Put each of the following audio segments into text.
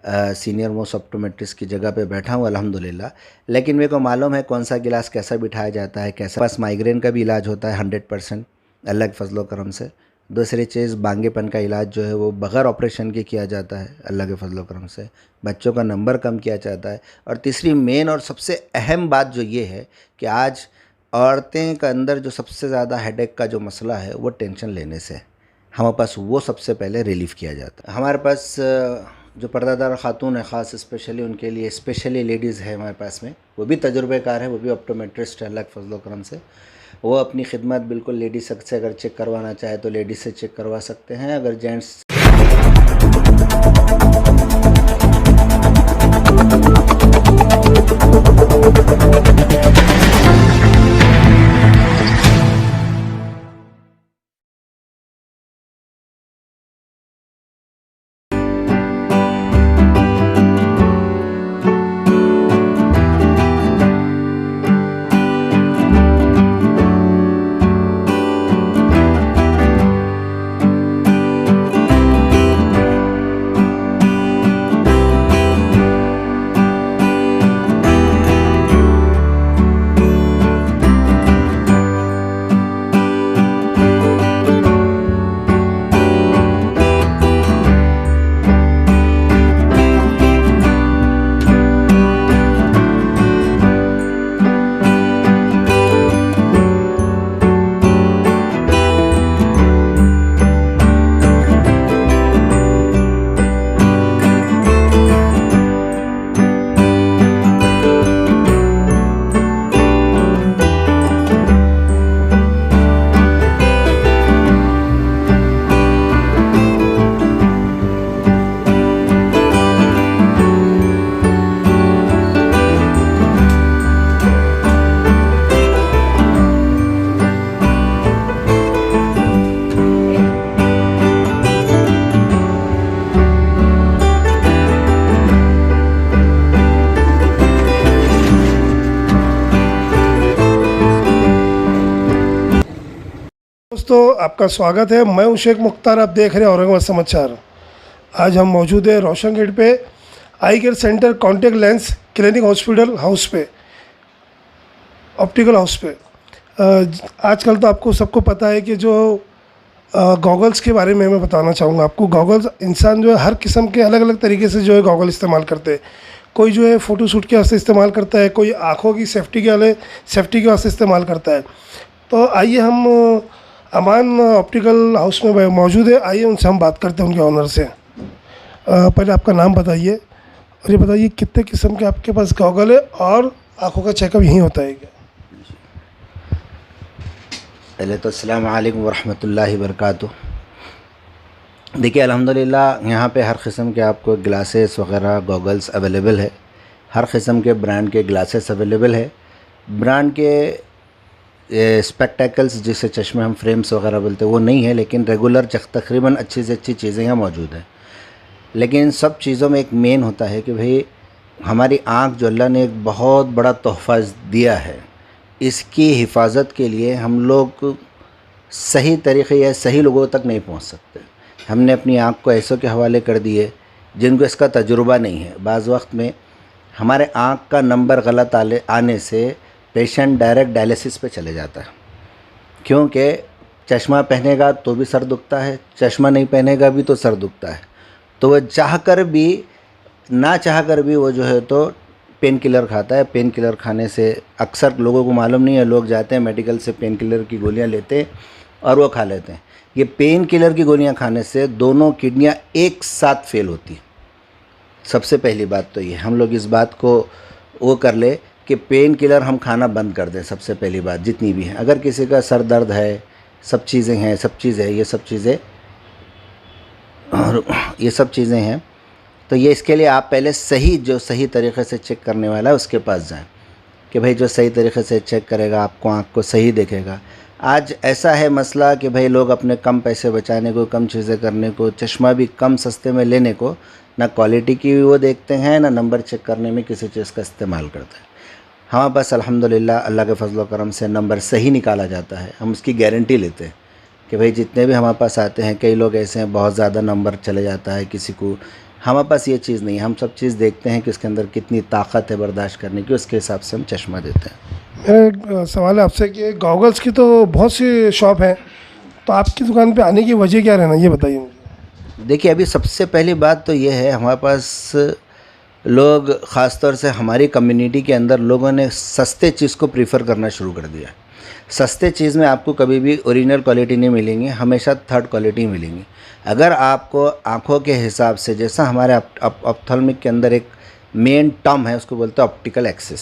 Senior most optometrist की जगह पे बैठा हूँ अल्हम्दुलिल्लाह। लेकिन मेरे को मालूम है कौन सा गिलास कैसा बिठाया जाता है, कैसा। बस माइग्रेन का भी इलाज होता है 100% अल्लाह के फजलो करम से। दूसरी चीज़ बांगेपन का इलाज जो है वो बग़ैर ऑपरेशन के किया जाता है अल्लाह के फजलो करम से। बच्चों का नंबर कम किया जाता है। और तीसरी मेन और सबसे अहम बात जो ये है कि आज औरतें के अंदर जो सबसे ज़्यादा हेडेक का जो मसला है वो टेंशन लेने से, हमारे पास वो सबसे पहले रिलीफ़ किया जाता है। हमारे पास जो पर्दादार ख़ातून है ख़ास स्पेशली उनके लिए, स्पेशली लेडीज़ है हमारे पास में, वो भी तजुर्बेकार है, वो भी ऑप्टोमेट्रिस्ट है अल्लाह के फजलो करम से। वो अपनी खिदमत बिल्कुल लेडीज़ से अगर चेक करवाना चाहे तो लेडीज़ से चेक करवा सकते हैं। अगर जेंट्स दोस्तों आपका स्वागत है। मैं हूं शेख मुख्तार, आप देख रहे हैं औरंगाबाद समाचार। आज हम मौजूद है रोशन गेट पे eye care centre contact lens clinic hospital house पे, ऑप्टिकल हाउस पे। आजकल तो आपको सबको पता है कि जो गॉगल्स के बारे में मैं बताना चाहूँगा आपको। गॉगल्स इंसान जो है हर किस्म के अलग अलग तरीके से जो है गॉगल इस्तेमाल करते हैं। कोई जो है फ़ोटो शूट के वास्ते इस्तेमाल करता है, कोई आँखों की सेफ्टी के वास्ते इस्तेमाल करता है। तो आइए हम अमान ऑप्टिकल हाउस में मौजूद है, आइए उनसे हम बात करते हैं, उनके ऑनर से। पहले आपका नाम बताइए और ये बताइए कितने किस्म के आपके पास गॉगल है और आँखों का चेकअप यहीं होता है क्या? पहले तो अस्सलाम वालेकुम वरहमतुल्लाहि वबरकातुह। देखिए अल्हम्दुलिल्लाह यहाँ पे हर किस्म के आपको ग्लासेस वगैरह गॉगल्स अवेलेबल है। हर किस्म के ब्रांड के ग्लासेस अवेलेबल है। ब्रांड के स्पेक्टेकल्स जिसे चश्मे हम फ्रेम्स वगैरह बोलते हैं वो नहीं है, लेकिन रेगुलर तकरीबन अच्छी से अच्छी चीज़ें यहाँ मौजूद हैं। लेकिन सब चीज़ों में एक मेन होता है कि भाई हमारी आँख जो अल्लाह ने एक बहुत बड़ा तोहफ़ा दिया है, इसकी हिफाजत के लिए हम लोग सही तरीक़े या सही लोगों तक नहीं पहुँच सकते। हमने अपनी आँख को ऐसों के हवाले कर दिए जिनको इसका तजुर्बा नहीं है। बाज़ वक्त में हमारे आँख का नंबर गलत आने से पेशेंट डायरेक्ट डायलिसिस पे चले जाता है, क्योंकि चश्मा पहनेगा तो भी सर दुखता है, चश्मा नहीं पहनेगा भी तो सर दुखता है। तो वह चाहकर भी ना चाहकर भी वो जो है तो पेन किलर खाता है। पेन किलर खाने से अक्सर लोगों को मालूम नहीं है, लोग जाते हैं मेडिकल से पेन किलर की गोलियां लेते हैं और वो खा लेते हैं। ये पेन किलर की गोलियां खाने से दोनों किडनियां एक साथ फेल होती। सबसे पहली बात तो ये, हम लोग इस बात को वो कर ले कि पेन किलर हम खाना बंद कर दें। सबसे पहली बात जितनी भी है, अगर किसी का सर दर्द है, सब चीज़ें हैं, ये सब चीज़ें हैं, तो ये इसके लिए आप पहले सही तरीक़े से चेक करने वाला है उसके पास जाएं कि भाई जो सही तरीक़े से चेक करेगा आपको आँख को सही देखेगा। आज ऐसा है मसला कि भाई लोग अपने कम पैसे बचाने को, कम चीज़ें करने को, चश्मा भी कम सस्ते में लेने को, ना क्वालिटी की वो देखते हैं, ना नंबर चेक करने में किसी चीज़ का इस्तेमाल करते हैं। हमारे पास अल्हम्दुलिल्लाह अल्लाह के फजल करम से नंबर सही निकाला जाता है। हम उसकी गारंटी लेते हैं कि भाई जितने भी हमारे पास आते हैं, कई लोग ऐसे हैं बहुत ज़्यादा नंबर चले जाता है किसी को। हमारे पास ये चीज़ नहीं है। हम सब चीज़ देखते हैं कि उसके अंदर कितनी ताकत है बर्दाश्त करने की, उसके हिसाब से हम चश्मा देते हैं। मेरा एक सवाल है आपसे कि गॉगल्स की तो बहुत सी शॉप हैं, तो आपकी दुकान पे आने की वजह क्या रहना, ये बताइए मुझे। देखिए, अभी सबसे पहली बात तो ये है, हमारे पास लोग ख़ास तौर से हमारी कम्युनिटी के अंदर लोगों ने सस्ते चीज़ को प्रीफर करना शुरू कर दिया। सस्ते चीज़ में आपको कभी भी ओरिजिनल क्वालिटी नहीं मिलेंगी, हमेशा थर्ड क्वालिटी मिलेंगी। अगर आपको आँखों के हिसाब से, जैसा हमारे ऑप्थेल्मिक के अंदर एक मेन टर्म है, उसको बोलते हैं ऑप्टिकल एक्सिस।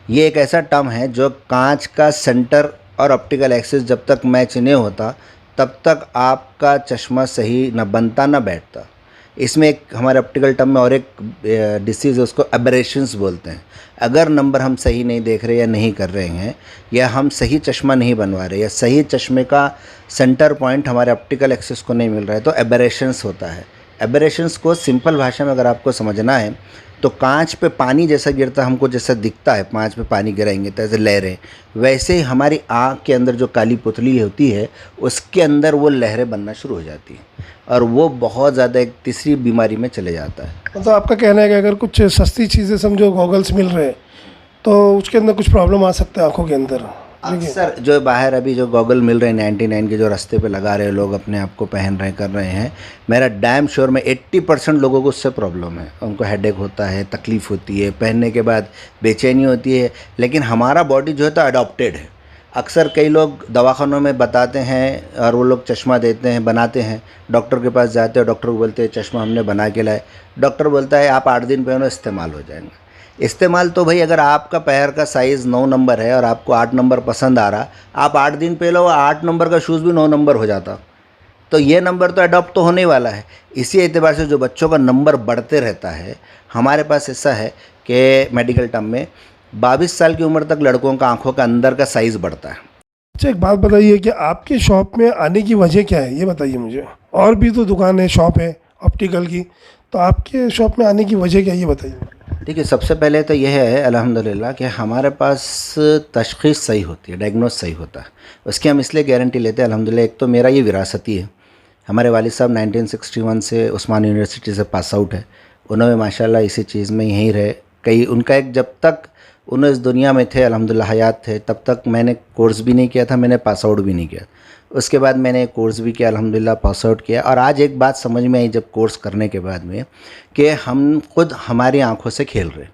ये एक ऐसा टर्म है जो कांच का सेंटर और ऑप्टिकल एक्सिस जब तक मैच नहीं होता तब तक आपका चश्मा सही न बनता न बैठता। इसमें एक हमारे ऑप्टिकल टर्म में और एक डिसीज़ है, उसको एबरेशंस बोलते हैं। अगर नंबर हम सही नहीं देख रहे या नहीं कर रहे हैं, या हम सही चश्मा नहीं बनवा रहे, या सही चश्मे का सेंटर पॉइंट हमारे ऑप्टिकल एक्सिस को नहीं मिल रहा है, तो एबरेशंस होता है। एबरेशंस को सिंपल भाषा में अगर आपको समझना है तो कांच पे पानी जैसा गिरता, हमको जैसा दिखता है कांच पे पानी गिराएंगे तो ऐसे लहरें, वैसे ही हमारी आँख के अंदर जो काली पुतली होती है उसके अंदर वो लहरें बनना शुरू हो जाती हैं और वो बहुत ज़्यादा एक तीसरी बीमारी में चले जाता है। मतलब आपका कहना है कि अगर कुछ सस्ती चीज़ें समझो गॉगल्स मिल रहे हैं तो उसके अंदर कुछ प्रॉब्लम आ सकता है आँखों के अंदर। अक्सर जो बाहर अभी जो गॉगल मिल रहे हैं 99 के, जो रास्ते पे लगा रहे हैं लोग, अपने आप को पहन रहे कर रहे हैं, मेरा डैम श्योर में 80% लोगों को उससे प्रॉब्लम है। उनको हेडेक होता है, तकलीफ़ होती है, पहनने के बाद बेचैनी होती है। लेकिन हमारा बॉडी जो है तो अडॉप्टेड है। अक्सर कई लोग दवाखानों में बताते हैं और वो लोग चश्मा देते हैं, बनाते हैं, डॉक्टर के पास जाते हैं, डॉक्टर को बोलते हैं चश्मा हमने बना के लाए। डॉक्टर बोलता है आप 8 दिन पहनो, इस्तेमाल हो जाएंगे। इस्तेमाल तो भाई, अगर आपका पैर का साइज़ 9 नंबर है और आपको 8 नंबर पसंद आ रहा, आप 8 दिन पहनो, 8 नंबर का शूज़ भी 9 नंबर हो जाता। तो ये नंबर तो अडॉप्ट तो होने वाला है। इसी एतबार से जो बच्चों का नंबर बढ़ते रहता है, हमारे पास ऐसा है कि मेडिकल टर्म में 22 साल की उम्र तक लड़कों का आँखों का अंदर का साइज़ बढ़ता है। अच्छा, एक बात बताइए कि आपकी शॉप में आने की वजह क्या है, ये बताइए मुझे। और भी तो दुकान है, शॉप है ऑप्टिकल की, तो आपके शॉप में आने की वजह क्या है, ये बताइए। देखिए, सबसे पहले तो यह है अल्हम्दुलिल्लाह कि हमारे पास तशख़ीस सही होती है, डायग्नोस सही होता है। उसकी हम इसलिए गारंटी लेते हैं अल्हम्दुलिल्लाह। एक तो मेरा ये विरासती है। हमारे वालिद साहब 1961 से उस्मान यूनिवर्सिटी से पास आउट है। उन्होंने माशाल्लाह इसी चीज़ में यहीं रहे। कई उनका एक, जब तक उन्हें इस दुनिया में थे अल्हम्दुलिल्लाह हयात थे, तब तक मैंने कोर्स भी नहीं किया था, मैंने पास आउट भी नहीं किया। उसके बाद मैंने कोर्स भी किया, अल्हम्दुलिल्लाह पास आउट किया। और आज एक बात समझ में आई जब कोर्स करने के बाद में, कि हम खुद हमारी आँखों से खेल रहे,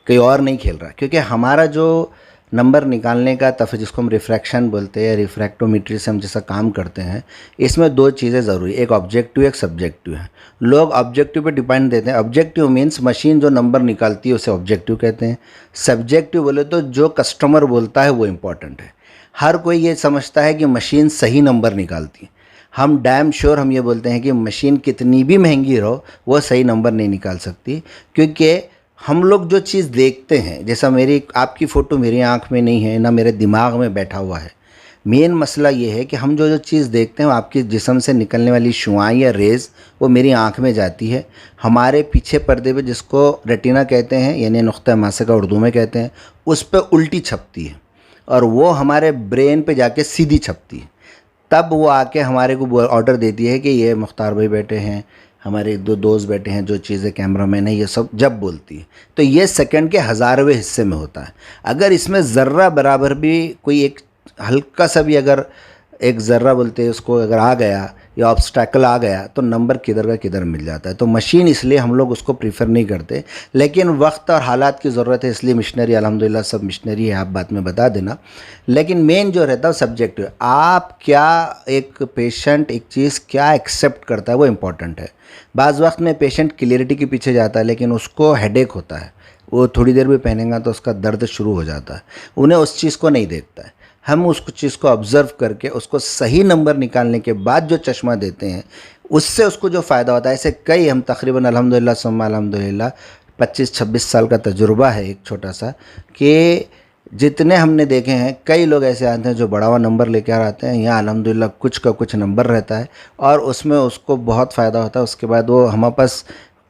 कोई और नहीं खेल रहा। क्योंकि हमारा जो नंबर निकालने का जिसको हम रिफ्रैक्शन बोलते हैं, रिफ्रैक्टोमीट्री से हम जैसा काम करते हैं, इसमें 2 चीज़ें ज़रूरी, एक ऑब्जेक्टिव एक सब्जेक्टिव है। लोग ऑब्जेक्टिव पे डिपेंड देते हैं। ऑब्जेक्टिव मीन्स मशीन जो नंबर निकालती है उसे ऑब्जेक्टिव कहते हैं। सब्जेक्टिव बोले तो जो कस्टमर बोलता है वो इम्पॉर्टेंट है। हर कोई ये समझता है कि मशीन सही नंबर निकालती है। हम डैम श्योर हम ये बोलते हैं कि मशीन कितनी भी महंगी रहो वो सही नंबर नहीं निकाल सकती। क्योंकि हम लोग जो चीज़ देखते हैं, जैसा मेरी आपकी फ़ोटो मेरी आँख में नहीं है, ना मेरे दिमाग में बैठा हुआ है। मेन मसला ये है कि हम जो चीज़ देखते हैं, आपके जिस्म से निकलने वाली शुआएं या रेज़ वो मेरी आँख में जाती है। हमारे पीछे पर्दे पे, जिसको रेटिना कहते हैं, यानी नुक्ता मासिका उर्दू में कहते हैं, उस पर उल्टी छपती है और वो हमारे ब्रेन पे जाके सीधी छपती है। तब वो आके हमारे को ऑर्डर देती है कि ये मुख्तार भाई बैठे हैं, हमारे 2 दोस्त बैठे हैं, जो चीज़ें कैमरामैन है, ये सब जब बोलती है तो ये सेकंड के हज़ारवें हिस्से में होता है। अगर इसमें ज़र्रा बराबर भी कोई एक हल्का सा भी, अगर एक ज़र्रा बोलते हैं उसको, अगर आ गया या ऑब्स्टैकल आ गया तो नंबर किधर का किधर मिल जाता है। तो मशीन इसलिए हम लोग उसको प्रीफर नहीं करते। लेकिन वक्त और हालात की ज़रूरत है, इसलिए मिशनरी, अल्हम्दुलिल्लाह सब मिशनरी है, आप बाद में बता देना। लेकिन मेन जो रहता है सब्जेक्टिव, आप क्या, एक पेशेंट एक चीज़ क्या एक्सेप्ट करता है वो इम्पॉर्टेंट है। बाज़ वक्त में पेशेंट क्लियरिटी के पीछे जाता है, लेकिन उसको हेडेक होता है, वो थोड़ी देर भी पहनेगा तो उसका दर्द शुरू हो जाता है। उन्हें उस चीज़ को नहीं देखता है। हम उस चीज़ को ऑब्ज़र्व करके उसको सही नंबर निकालने के बाद जो चश्मा देते हैं, उससे उसको जो फ़ायदा होता है। ऐसे कई, हम तकरीबन अल्हम्दुलिल्लाह सुम्मा अल्हम्दुलिल्लाह 25-26 साल का तजुर्बा है एक छोटा सा, कि जितने हमने देखे हैं, कई लोग ऐसे आते हैं जो बड़ा हुआ नंबर लेकर आते हैं। यहाँ अल्हम्दुलिल्लाह कुछ का कुछ नंबर रहता है और उसमें उसको बहुत फ़ायदा होता है। उसके बाद वो हमारे पास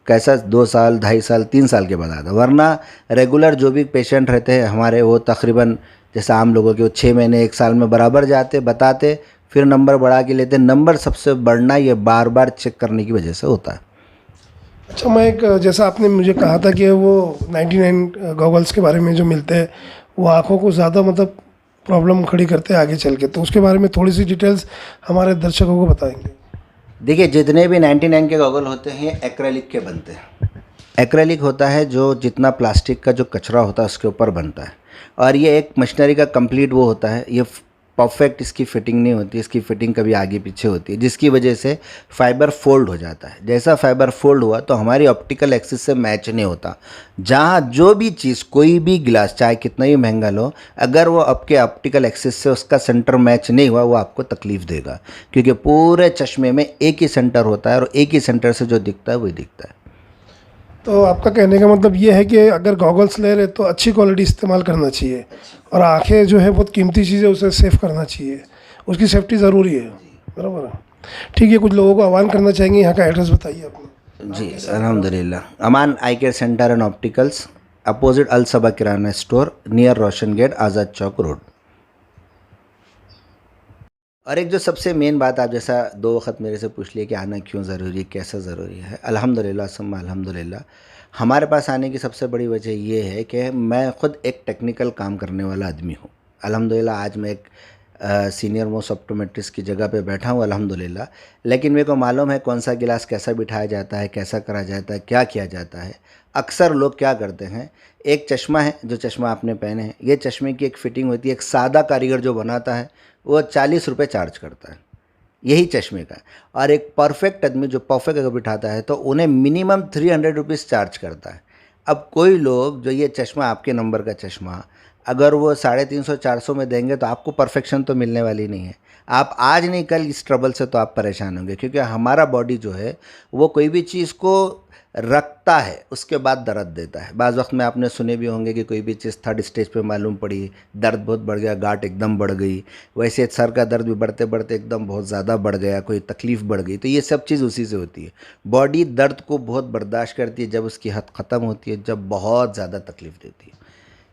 कैसा 2 साल, 2.5 साल, 3 साल के बाद आता है। वरना रेगुलर जो भी पेशेंट रहते हैं हमारे, वो तकरीबन जैसा आम लोगों के, वो 6 महीने 1 साल में बराबर जाते, बताते, फिर नंबर बढ़ा के लेते। नंबर सबसे बढ़ना ये बार बार चेक करने की वजह से होता है। अच्छा, मैं एक जैसा आपने मुझे कहा था कि वो 99 गॉगल्स के बारे में जो मिलते हैं वो आँखों को ज़्यादा मतलब प्रॉब्लम खड़ी करते हैं आगे चल के, तो उसके बारे में थोड़ी सी डिटेल्स हमारे दर्शकों को बताएंगे। देखिए, जितने भी 99 के गॉगल होते हैं ये एक्रेलिक के बनते हैं। एक्रेलिक होता है जो जितना प्लास्टिक का जो कचरा होता है उसके ऊपर बनता है, और ये एक मशीनरी का कंप्लीट वो होता है। ये परफेक्ट इसकी फिटिंग नहीं होती, इसकी फिटिंग कभी आगे पीछे होती है, जिसकी वजह से फाइबर फोल्ड हो जाता है। जैसा फाइबर फोल्ड हुआ तो हमारी ऑप्टिकल एक्सिस से मैच नहीं होता। जहाँ जो भी चीज़, कोई भी गिलास चाहे कितना ही महंगा लो, अगर वो आपके ऑप्टिकल एक्सिस से उसका सेंटर मैच नहीं हुआ वो आपको तकलीफ़ देगा, क्योंकि पूरे चश्मे में एक ही सेंटर होता है और एक ही सेंटर से जो दिखता है वही दिखता है। तो आपका कहने का मतलब ये है कि अगर गॉगल्स ले रहे तो अच्छी क्वालिटी इस्तेमाल करना चाहिए, और आंखें जो है बहुत कीमती चीज़ है, उसे सेफ करना चाहिए, उसकी सेफ्टी ज़रूरी है, बराबर है। ठीक है, कुछ लोगों को आह्वान करना चाहेंगे, यहाँ का एड्रेस बताइए अपना। जी अल्हम्दुलिल्लाह। Aman eye care centre and opticals, opposite Al Saba Kirana store, near Roshan Gate, Azad Chowk road. और एक जो सबसे मेन बात, आप जैसा 2 वक्त मेरे से पूछ लिए कि आना क्यों ज़रूरी है, कैसा ज़रूरी है। अल्हम्दुलिल्लाह सुम्मा अल्हम्दुलिल्लाह, हमारे पास आने की सबसे बड़ी वजह ये है कि मैं ख़ुद एक टेक्निकल काम करने वाला आदमी हूँ। अल्हम्दुलिल्लाह आज मैं एक सीनियर मोस्ट ऑप्टोमेट्रिस्ट की जगह पे बैठा हूँ अल्हम्दुलिल्लाह। लेकिन मेरे को मालूम है कौन सा गिलास कैसा बिठाया जाता है, कैसा करा जाता है, क्या किया जाता है। अक्सर लोग क्या करते हैं, एक चश्मा है, जो चश्मा आपने पहने हैं, ये चश्मे की एक फ़िटिंग होती है, एक सादा कारीगर जो बनाता है वो 40 रुपये चार्ज करता है यही चश्मे का, और एक परफेक्ट आदमी जो परफेक्ट अगर बिठाता है तो उन्हें मिनिमम 300 रुपीज़ चार्ज करता है। अब कोई लोग जो ये चश्मा, आपके नंबर का चश्मा, अगर वो 350-400 में देंगे तो आपको परफेक्शन तो मिलने वाली नहीं है। आप आज नहीं कल इस ट्रबल से तो आप परेशान होंगे, क्योंकि हमारा बॉडी जो है वो कोई भी चीज़ को रखता है उसके बाद दर्द देता है। बाज़ वक्त में आपने सुने भी होंगे कि कोई भी चीज़ 3rd स्टेज पे मालूम पड़ी, दर्द बहुत बढ़ गया, गांठ एकदम बढ़ गई। वैसे सर का दर्द भी बढ़ते बढ़ते एकदम बहुत ज़्यादा बढ़ गया, कोई तकलीफ़ बढ़ गई। तो ये सब चीज़ उसी से होती है। बॉडी दर्द को बहुत बर्दाश्त करती है जब उसकी हद ख़त्म होती है, जब बहुत ज़्यादा तकलीफ़ देती है।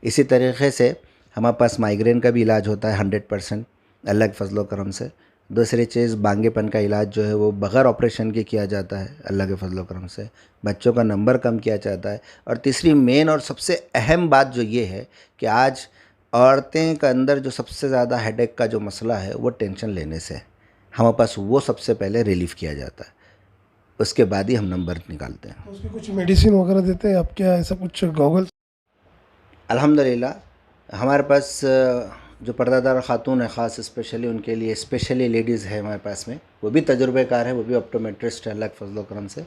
इसी तरीके से हमारे पास माइग्रेन का भी इलाज होता है 100% अल्लाह के फजलो करम से। दूसरी चीज़, बांगेपन का इलाज जो है वो बग़ैर ऑपरेशन के किया जाता है अल्लाह के फजलो करम से। बच्चों का नंबर कम किया जाता है। और तीसरी मेन और सबसे अहम बात जो ये है कि आज औरतें का अंदर जो सबसे ज़्यादा हेडेक का जो मसला है वो टेंशन लेने से है। हमारे पास वो सबसे पहले रिलीफ़ किया जाता है, उसके बाद ही हम नंबर निकालते हैं। तो उसकी कुछ मेडिसिन वगैरह देते हैं आप क्या, ऐसा कुछ गॉगल्स? अल्हम्दुलिल्लाह हमारे पास जो पर्दादार ख़ातून है, ख़ास स्पेशली उनके लिए, स्पेशली लेडीज़ है हमारे पास में, वो भी तजुर्बेकार है, वो भी ऑप्टोमेट्रिस्ट है अल्लाह के फजलो करम से।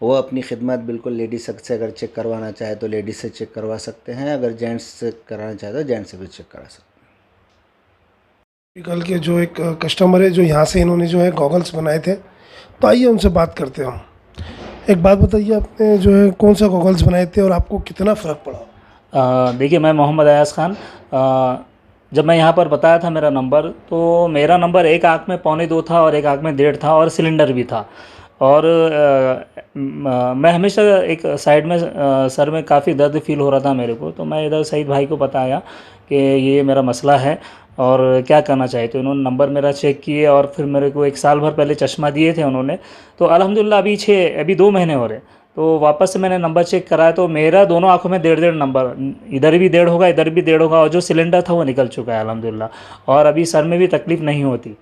वो अपनी खिदमत बिल्कुल लेडीज़ से अगर चेक करवाना चाहे तो लेडीज़ से चेक करवा सकते हैं, अगर जेंट्स से कराना चाहे तो जेंट्स से भी चेक करा सकते हैं। कल के जो एक कस्टमर है जो यहाँ से इन्होंने जो है गॉगल्स बनाए थे, तो आइए उनसे बात करते हैं। एक बात बताइए, आपने जो है कौन सा गॉगल्स बनाए थे और आपको कितना फ़र्क पड़ा? देखिए, मैं मोहम्मद अयाज़ खान, जब मैं यहाँ पर बताया था मेरा नंबर, तो मेरा नंबर एक आँख में 2.25 था और एक आँख में 1.5 था और सिलेंडर भी था। और मैं हमेशा एक साइड में सर में काफ़ी दर्द फील हो रहा था मेरे को, तो मैं इधर सईद भाई को बताया कि ये मेरा मसला है और क्या करना चाहिए। तो इन्होंने नंबर मेरा चेक किए और फिर मेरे को 1 साल भर पहले चश्मा दिए थे उन्होंने। तो अल्हम्दुलिल्लाह अभी 2 महीने हो रहे, तो वापस से मैंने नंबर चेक कराया तो मेरा दोनों आँखों में 1.5 नंबर, इधर भी 1.5 होगा, इधर भी 1.5 होगा, और जो सिलेंडर था वो निकल चुका है अल्हम्दुलिल्लाह, और अभी सर में भी तकलीफ़ नहीं होती।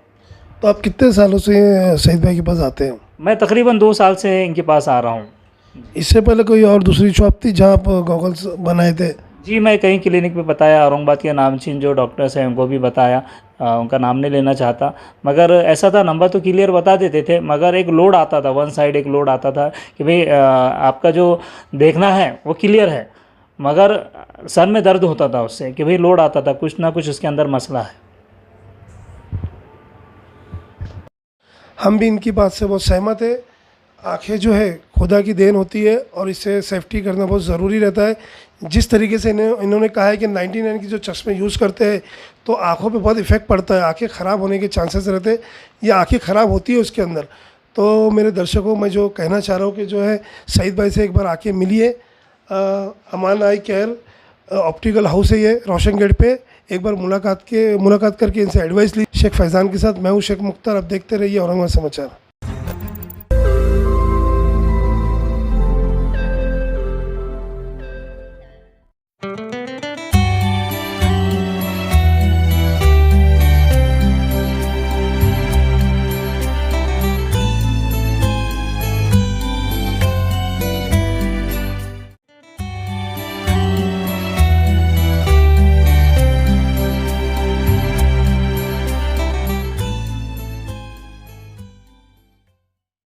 तो आप कितने सालों से सईद भाई के पास आते हैं? मैं तकरीबन 2 साल से इनके पास आ रहा हूँ। इससे पहले कोई और दूसरी शॉप थी जहाँ आप गॉगल्स बनाए थे? जी, मैं कई क्लिनिक पे बताया, औरंगाबाद के नामचीन जो डॉक्टर्स हैं उनको भी बताया, उनका नाम नहीं लेना चाहता, मगर ऐसा था नंबर तो क्लियर बता देते थे, मगर एक लोड आता था, वन साइड एक लोड आता था कि भाई आपका जो देखना है वो क्लियर है, मगर सर में दर्द होता था उससे कि भाई लोड आता था, कुछ ना कुछ उसके अंदर मसला है। हम भी इनकी बात से बहुत सहमत है। आँखें जो है खुदा की देन होती है और इससे सेफ्टी करना बहुत ज़रूरी रहता है। जिस तरीके से इन्होंने कहा है कि 99 की जो चश्मे यूज़ करते हैं तो आँखों पे बहुत इफ़ेक्ट पड़ता है, आँखें ख़राब होने के चांसेस रहते हैं, या आँखें ख़राब होती है उसके अंदर। तो मेरे दर्शकों, मैं जो कहना चाह रहा हूँ कि जो है सईद भाई से एक बार आके मिलिए। अमान आई केयर ऑप्टिकल हाउस है ये, रोशन गेट पे। एक बार मुलाकात करके इनसे एडवाइस ली। शेख फैज़ान के साथ मैं हूँ शेख मुख्तार। अब देखते रहिए औरंगाबाद समाचार।